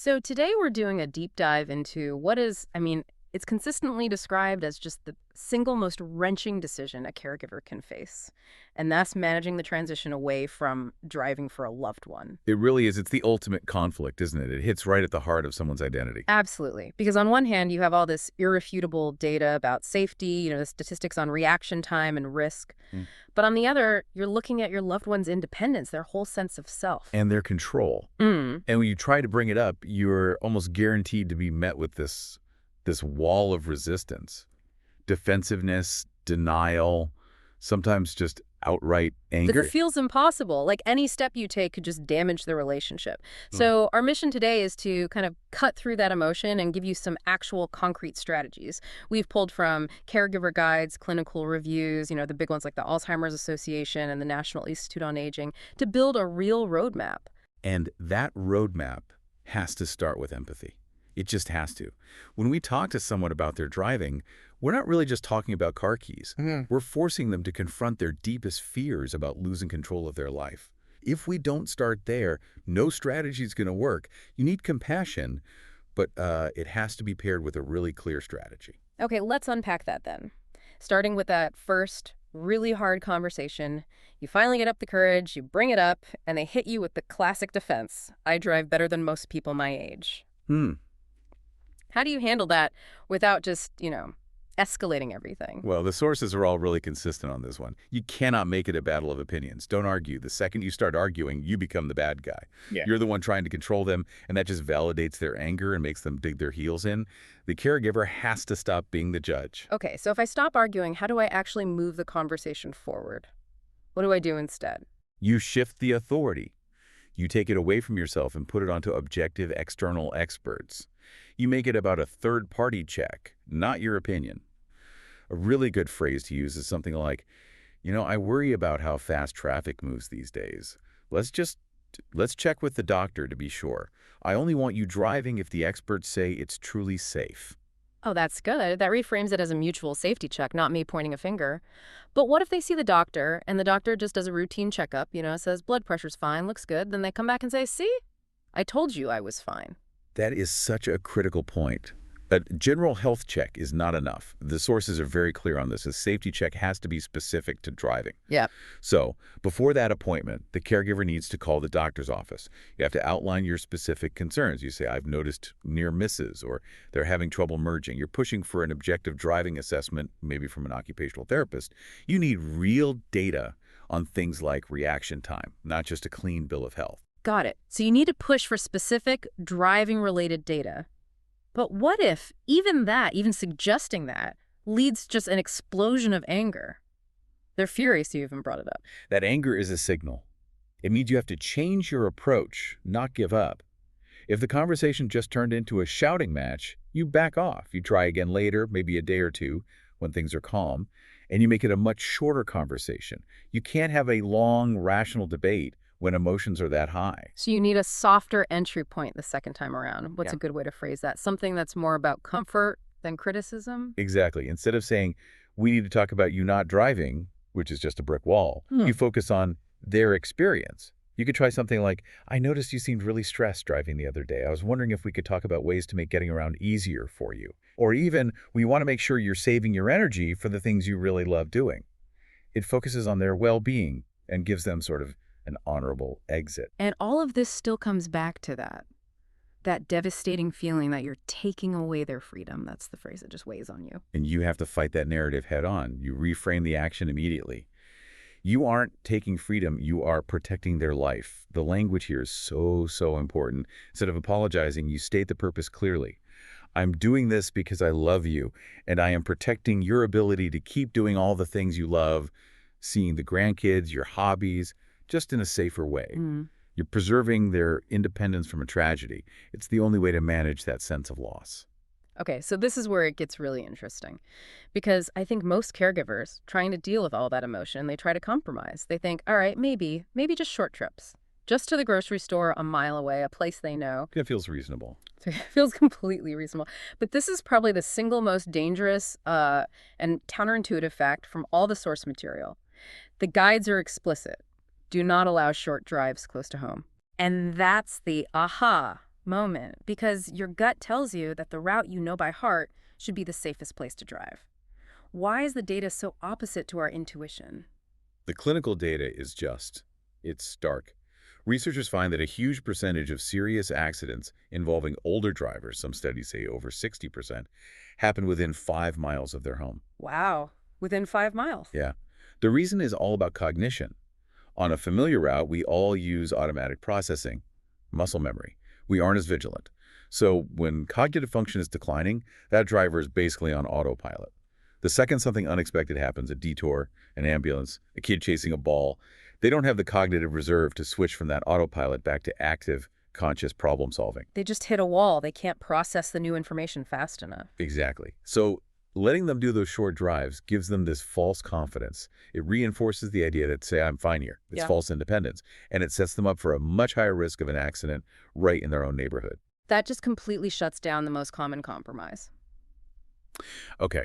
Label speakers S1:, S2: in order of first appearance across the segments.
S1: So today we're doing a deep dive into what is, it's consistently described as just the single most wrenching decision a caregiver can face. And that's managing the transition away from driving for a loved one.
S2: It really is. It's the ultimate conflict, isn't it? It hits right at the heart of someone's identity.
S1: Absolutely. Because on one hand, you have all this irrefutable data about safety, the statistics on reaction time and risk.
S2: Mm.
S1: But on the other, you're looking at your loved one's independence, their whole sense of self.
S2: And their control.
S1: Mm.
S2: And when you try to bring it up, you're almost guaranteed to be met with this wall of resistance, defensiveness, denial, sometimes just outright anger.
S1: That feels impossible. Like any step you take could just damage the relationship. So our mission today is to kind of cut through that emotion and give you some actual concrete strategies. We've pulled from caregiver guides, clinical reviews, the big ones like the Alzheimer's Association and the National Institute on Aging, to build a real roadmap.
S2: And that roadmap has to start with empathy. It just has to. When we talk to someone about their driving, we're not really just talking about car keys. We're forcing them to confront their deepest fears about losing control of their life. If we don't start there, no strategy is going to work. You need compassion, but it has to be paired with a really clear strategy.
S1: Okay, let's unpack that then. Starting with that first really hard conversation, you finally get up the courage, you bring it up, and they hit you with the classic defense. I drive better than most people my age. How do you handle that without just, escalating everything?
S2: Well, the sources are all really consistent on this one. You cannot make it a battle of opinions. Don't argue. The second you start arguing, you become the bad guy.
S3: Yeah.
S2: You're the one trying to control them, and that just validates their anger and makes them dig their heels in. The caregiver has to stop being the judge.
S1: Okay, so if I stop arguing, how do I actually move the conversation forward? What do I do instead?
S2: You shift the authority. You take it away from yourself and put it onto objective external experts. You make it about a third-party check, not your opinion. A really good phrase to use is something like, I worry about how fast traffic moves these days. Let's check with the doctor to be sure. I only want you driving if the experts say it's truly safe.
S1: Oh, that's good. That reframes it as a mutual safety check, not me pointing a finger. But what if they see the doctor and the doctor just does a routine checkup, says blood pressure's fine, looks good, then they come back and say, see, I told you I was fine.
S2: That is such a critical point. A general health check is not enough. The sources are very clear on this. A safety check has to be specific to driving.
S1: Yeah.
S2: So before that appointment, the caregiver needs to call the doctor's office. You have to outline your specific concerns. You say, I've noticed near misses, or they're having trouble merging. You're pushing for an objective driving assessment, maybe from an occupational therapist. You need real data on things like reaction time, not just a clean bill of health.
S1: Got it. So you need to push for specific driving-related data. But what if even suggesting that, leads just an explosion of anger? They're furious you even brought it up.
S2: That anger is a signal. It means you have to change your approach, not give up. If the conversation just turned into a shouting match, you back off. You try again later, maybe a day or two, when things are calm, and you make it a much shorter conversation. You can't have a long, rational debate when emotions are that high.
S1: So you need a softer entry point the second time around. What's
S2: Yeah.
S1: a good way to phrase that? Something that's more about comfort than criticism?
S2: Exactly. Instead of saying, we need to talk about you not driving, which is just a brick wall, you focus on their experience. You could try something like, I noticed you seemed really stressed driving the other day. I was wondering if we could talk about ways to make getting around easier for you. Or even, we want to make sure you're saving your energy for the things you really love doing. It focuses on their well-being and gives them sort of an honorable exit.
S1: And all of this still comes back to that devastating feeling that you're taking away their freedom. That's the phrase that just weighs on you.
S2: And you have to fight that narrative head on. You reframe the action immediately. You aren't taking freedom, you are protecting their life. The language here is so, so important. Instead of apologizing, you state the purpose clearly. I'm doing this because I love you, and I am protecting your ability to keep doing all the things you love, seeing the grandkids, your hobbies, just in a safer way. You're preserving their independence from a tragedy. It's the only way to manage that sense of loss.
S1: Okay, so this is where it gets really interesting. Because I think most caregivers, trying to deal with all that emotion, they try to compromise. They think, all right, maybe just short trips. Just to the grocery store a mile away, a place they know.
S2: That feels reasonable.
S1: It feels completely reasonable. But this is probably the single most dangerous and counterintuitive fact from all the source material. The guides are explicit. Do not allow short drives close to home. And that's the aha moment because your gut tells you that the route you know by heart should be the safest place to drive. Why is the data so opposite to our intuition?
S2: The clinical data is it's stark. Researchers find that a huge percentage of serious accidents involving older drivers, some studies say over 60%, happen within 5 miles of their home.
S1: Wow, within 5 miles.
S2: Yeah. The reason is all about cognition. On a familiar route, we all use automatic processing, muscle memory. We aren't as vigilant. So when cognitive function is declining, that driver is basically on autopilot. The second something unexpected happens, a detour, an ambulance, a kid chasing a ball, they don't have the cognitive reserve to switch from that autopilot back to active, conscious problem solving.
S1: They just hit a wall. They can't process the new information fast enough.
S2: Exactly. So letting them do those short drives gives them this false confidence. It reinforces the idea that, say, I'm fine here. It's
S1: Yeah.
S2: false independence. And it sets them up for a much higher risk of an accident right in their own neighborhood.
S1: That just completely shuts down the most common compromise.
S2: Okay.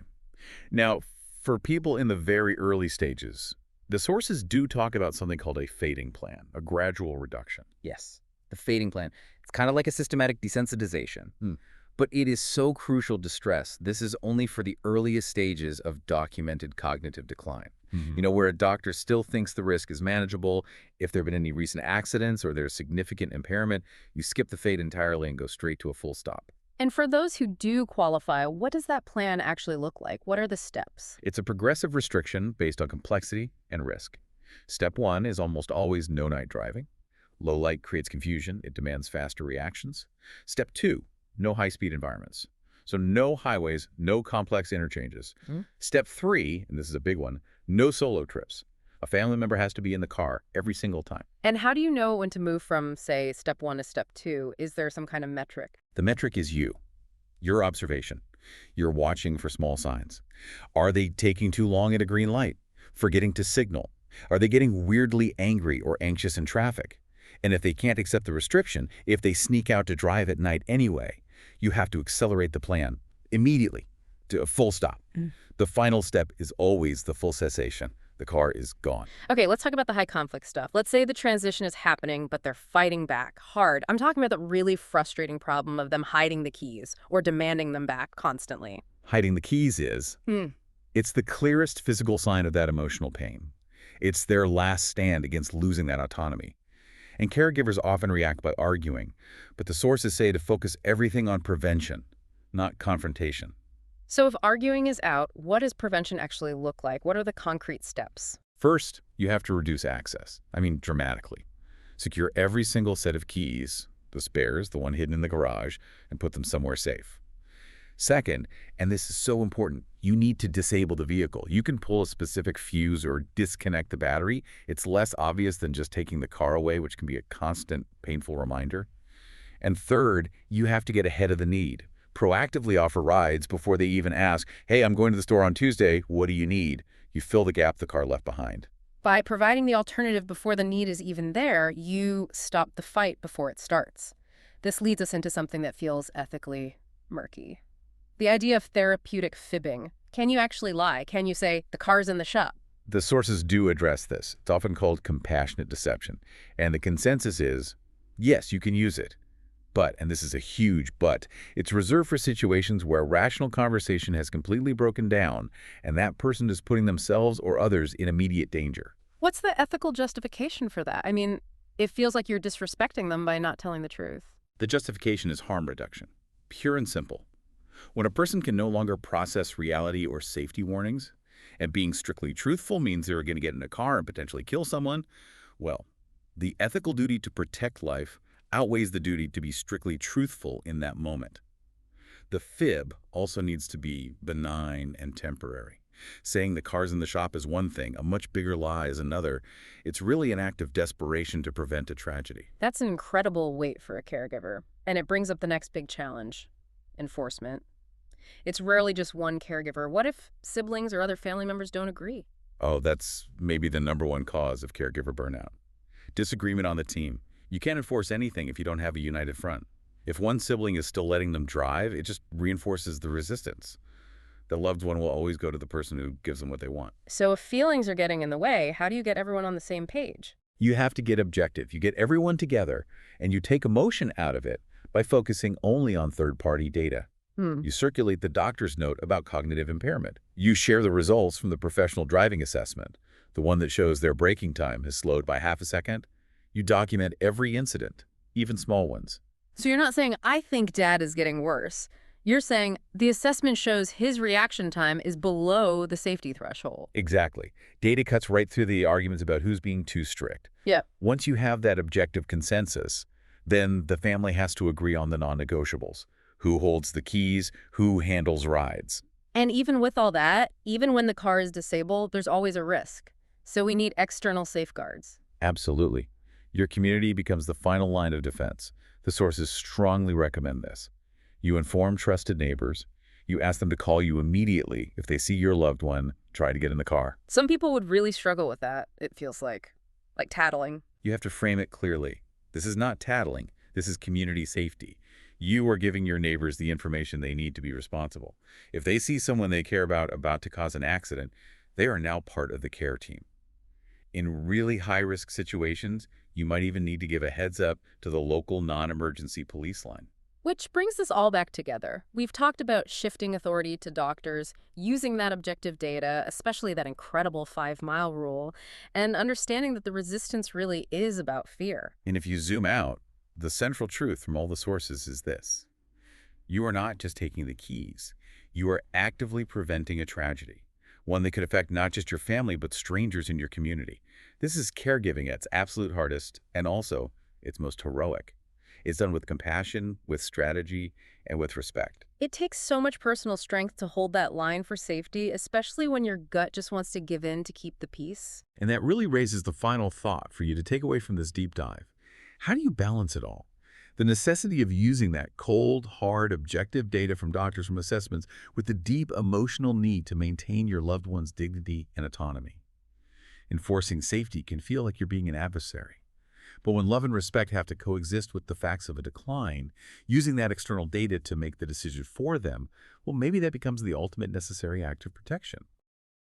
S2: Now, for people in the very early stages, the sources do talk about something called a fading plan, a gradual reduction.
S3: Yes, the fading plan. It's kind of like a systematic desensitization.
S2: Hmm.
S3: But it is so crucial to stress this is only for the earliest stages of documented cognitive decline.
S2: Mhm.
S3: You know, where a doctor still thinks the risk is manageable. If there have been any recent accidents or there's significant impairment, you skip the fade entirely and go straight to a full stop.
S1: And for those who do qualify, what does that plan actually look like? What are the steps?
S2: It's a progressive restriction based on complexity and risk. Step 1 is almost always no night driving. Low light creates confusion. It demands faster reactions. Step 2, no high-speed environments. So no highways, no complex interchanges.
S3: Hmm.
S2: Step 3, and this is a big one, no solo trips. A family member has to be in the car every single time.
S1: And how do you know when to move from, say, step 1 to step 2? Is there some kind of metric?
S2: The metric is you, your observation. You're watching for small signs. Are they taking too long at a green light? Forgetting to signal? Are they getting weirdly angry or anxious in traffic? And if they can't accept the restriction, if they sneak out to drive at night anyway, you have to accelerate the plan immediately to a full stop. The final step is always the full cessation. The car is gone.
S1: Okay, let's talk about the high conflict stuff. Let's say the transition is happening, but they're fighting back hard. I'm talking about the really frustrating problem of them hiding the keys or demanding them back constantly.
S2: Hiding the keys is, it's the clearest physical sign of that emotional pain. It's their last stand against losing that autonomy. And caregivers often react by arguing, but the sources say to focus everything on prevention, not confrontation.
S1: So if arguing is out, what does prevention actually look like? What are the concrete steps?
S2: First, you have to reduce access. I mean, dramatically. Secure every single set of keys, the spares, the one hidden in the garage, and put them somewhere safe. Second, and this is so important, you need to disable the vehicle. You can pull a specific fuse or disconnect the battery. It's less obvious than just taking the car away, which can be a constant, painful reminder. And third, you have to get ahead of the need. Proactively offer rides before they even ask, hey, I'm going to the store on Tuesday, what do you need? You fill the gap the car left behind.
S1: By providing the alternative before the need is even there, you stop the fight before it starts. This leads us into something that feels ethically murky. The idea of therapeutic fibbing. Can you actually lie? Can you say, the car's in the shop?
S2: The sources do address this. It's often called compassionate deception. And the consensus is, yes, you can use it. But, and this is a huge but, it's reserved for situations where rational conversation has completely broken down and that person is putting themselves or others in immediate danger.
S1: What's the ethical justification for that? I mean, it feels like you're disrespecting them by not telling the truth.
S2: The justification is harm reduction, pure and simple. When a person can no longer process reality or safety warnings, and being strictly truthful means they're going to get in a car and potentially kill someone, well, the ethical duty to protect life outweighs the duty to be strictly truthful in that moment. The fib also needs to be benign and temporary. Saying the car's in the shop is one thing, a much bigger lie is another. It's really an act of desperation to prevent a tragedy.
S1: That's an incredible weight for a caregiver. And it brings up the next big challenge, enforcement. It's rarely just one caregiver. What if siblings or other family members don't agree?
S2: Oh, that's maybe the #1 cause of caregiver burnout. Disagreement on the team. You can't enforce anything if you don't have a united front. If one sibling is still letting them drive, it just reinforces the resistance. The loved one will always go to the person who gives them what they want.
S1: So if feelings are getting in the way, how do you get everyone on the same page?
S2: You have to get objective. You get everyone together, and you take emotion out of it by focusing only on third-party data.
S1: Hmm.
S2: You circulate the doctor's note about cognitive impairment. You share the results from the professional driving assessment, the one that shows their braking time has slowed by half a second. You document every incident, even small ones.
S1: So you're not saying, I think Dad is getting worse. You're saying the assessment shows his reaction time is below the safety threshold.
S2: Exactly. Data cuts right through the arguments about who's being too strict.
S1: Yeah.
S2: Once you have that objective consensus, then the family has to agree on the non-negotiables. Who holds the keys? Who handles rides?
S1: And even with all that, even when the car is disabled, there's always a risk. So we need external safeguards.
S2: Absolutely. Your community becomes the final line of defense. The sources strongly recommend this. You inform trusted neighbors. You ask them to call you immediately if they see your loved one try to get in the car.
S1: Some people would really struggle with that, it feels like tattling.
S2: You have to frame it clearly. This is not tattling. This is community safety. You are giving your neighbors the information they need to be responsible. If they see someone they care about to cause an accident, they are now part of the care team. In really high-risk situations, you might even need to give a heads up to the local non-emergency police line.
S1: Which brings us all back together. We've talked about shifting authority to doctors, using that objective data, especially that incredible 5-mile rule, and understanding that the resistance really is about fear.
S2: And if you zoom out, the central truth from all the sources is this. You are not just taking the keys. You are actively preventing a tragedy, one that could affect not just your family, but strangers in your community. This is caregiving at its absolute hardest, and also its most heroic. It's done with compassion, with strategy, and with respect.
S1: It takes so much personal strength to hold that line for safety, especially when your gut just wants to give in to keep the peace.
S3: And that really raises the final thought for you to take away from this deep dive. How do you balance it all? The necessity of using that cold, hard, objective data from doctors from assessments with the deep emotional need to maintain your loved one's dignity and autonomy. Enforcing safety can feel like you're being an adversary. But when love and respect have to coexist with the facts of a decline, using that external data to make the decision for them, well, maybe that becomes the ultimate necessary act of protection.